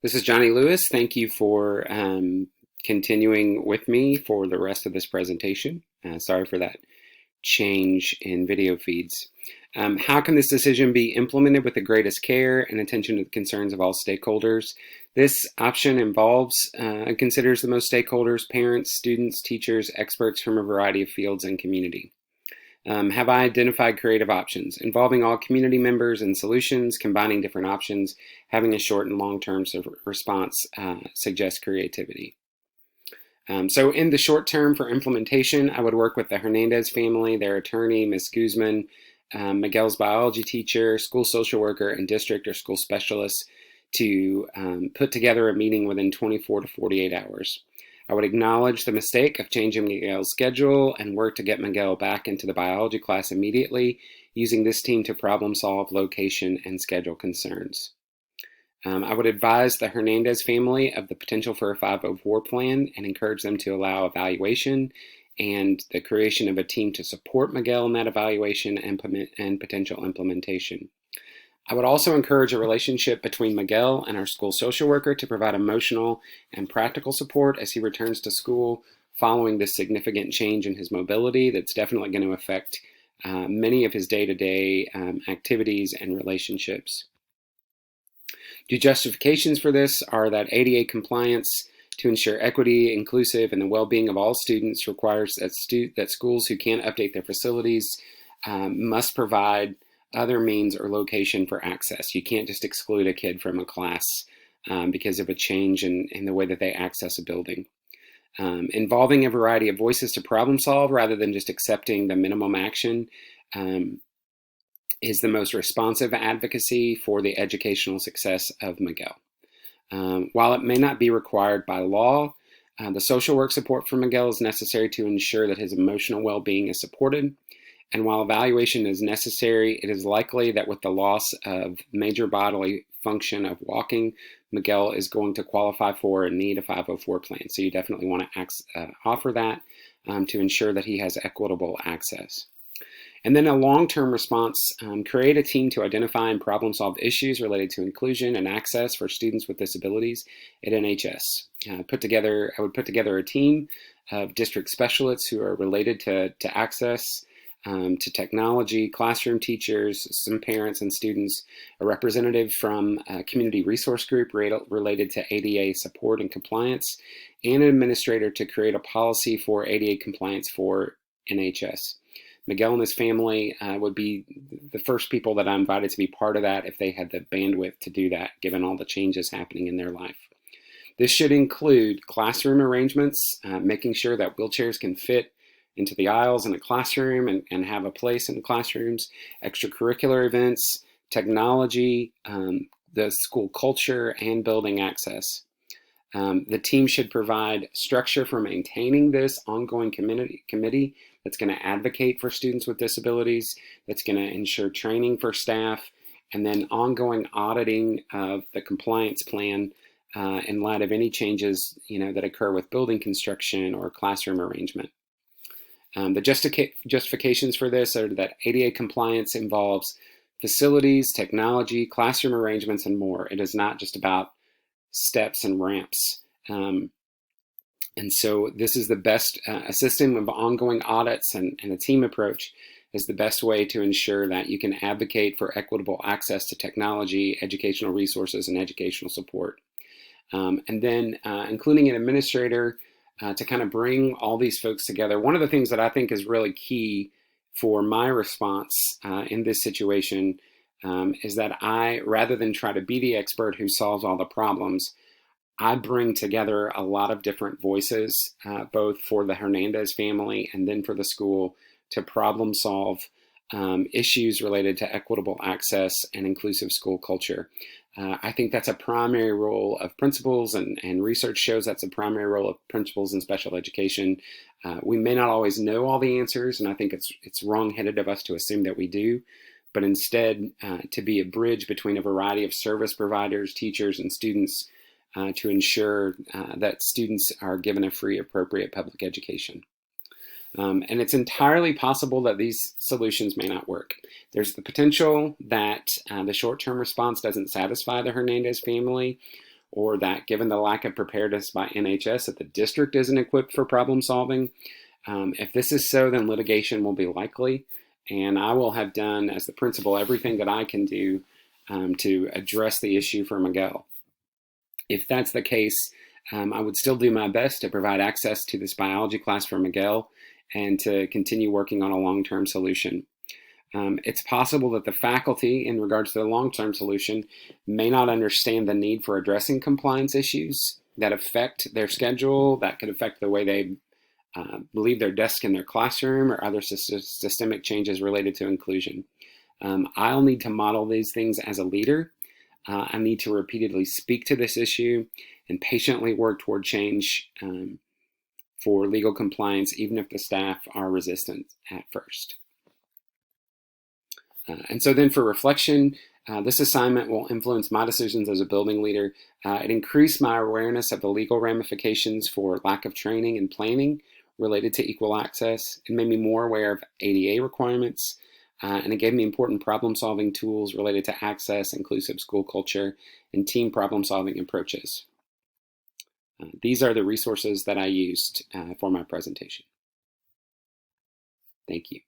This is Johnny Lewis. Thank you for continuing with me for the rest of this presentation. Sorry for that change in video feeds. How can this decision be implemented with the greatest care and attention to the concerns of all stakeholders? This option involves and considers the most stakeholders, parents, students, teachers, experts from a variety of fields and community. Have I identified creative options involving all community members and solutions, combining different options, having a short and long-term response suggests creativity. So in the short term for implementation, I would work with the Hernandez family, their attorney, Ms. Guzman, Miguel's biology teacher, school social worker, and district or school specialists to put together a meeting within 24 to 48 hours. I would acknowledge the mistake of changing Miguel's schedule and work to get Miguel back into the biology class immediately, using this team to problem solve location and schedule concerns. I would advise the Hernandez family of the potential for a 504 plan and encourage them to allow evaluation and the creation of a team to support Miguel in that evaluation and potential implementation. I would also encourage a relationship between Miguel and our school social worker to provide emotional and practical support as he returns to school following this significant change in his mobility that's definitely going to affect many of his day-to-day activities and relationships. The justifications for this are that ADA compliance to ensure equity, inclusive, and the well-being of all students requires that schools who can't update their facilities must provide other means or location for access. You can't just exclude a kid from a class because of a change in the way that they access a building. Involving a variety of voices to problem solve rather than just accepting the minimum action is the most responsive advocacy for the educational success of Miguel. While it may not be required by law, the social work support for Miguel is necessary to ensure that his emotional well-being is supported. And while evaluation is necessary, it is likely that with the loss of major bodily function of walking, Miguel is going to qualify for and need a 504 plan. So you definitely want to offer that to ensure that he has equitable access. And then a long-term response, create a team to identify and problem solve issues related to inclusion and access for students with disabilities at NHS. I would put together a team of district specialists who are related to access, to technology, classroom teachers, some parents and students, a representative from a community resource group related to ADA support and compliance, and an administrator to create a policy for ADA compliance for NHS. Miguel and his family would be the first people that I invited to be part of that if they had the bandwidth to do that, given all the changes happening in their life. This should include classroom arrangements, making sure that wheelchairs can fit into the aisles in a classroom and have a place in the classrooms, extracurricular events, technology, the school culture, and building access. The team should provide structure for maintaining this ongoing committee that's going to advocate for students with disabilities, that's going to ensure training for staff, and then ongoing auditing of the compliance plan in light of any changes that occur with building construction or classroom arrangement. The justifications for this are that ADA compliance involves facilities, technology, classroom arrangements, and more. It is not just about steps and ramps. And so this is the best, a system of ongoing audits and a team approach is the best way to ensure that you can advocate for equitable access to technology, educational resources, and educational support. And then including an administrator to kind of bring all these folks together. One of the things that I think is really key for my response in this situation is that I, rather than try to be the expert who solves all the problems, I bring together a lot of different voices, both for the Hernandez family and then for the school, to problem solve issues related to equitable access and inclusive school culture. I think that's a primary role of principals, and research shows that's a primary role of principals in special education. We may not always know all the answers, and I think it's wrong-headed of us to assume that we do, but instead to be a bridge between a variety of service providers, teachers, and students to ensure that students are given a free, appropriate public education. And it's entirely possible that these solutions may not work. There's the potential that the short-term response doesn't satisfy the Hernandez family, or that given the lack of preparedness by NHS that the district isn't equipped for problem solving. If this is so, then litigation will be likely, and I will have done as the principal everything that I can do to address the issue for Miguel. If that's the case, I would still do my best to provide access to this biology class for Miguel and to continue working on a long-term solution. It's possible that the faculty, in regards to the long-term solution, may not understand the need for addressing compliance issues that affect their schedule, that could affect the way they leave their desk in their classroom, or other systemic changes related to inclusion. I'll need to model these things as a leader. I need to repeatedly speak to this issue and patiently work toward change for legal compliance, even if the staff are resistant at first. And so then for reflection, this assignment will influence my decisions as a building leader. It increased my awareness of the legal ramifications for lack of training and planning related to equal access. It made me more aware of ADA requirements, and it gave me important problem-solving tools related to access, inclusive school culture, and team problem-solving approaches. These are the resources that I used for my presentation. Thank you.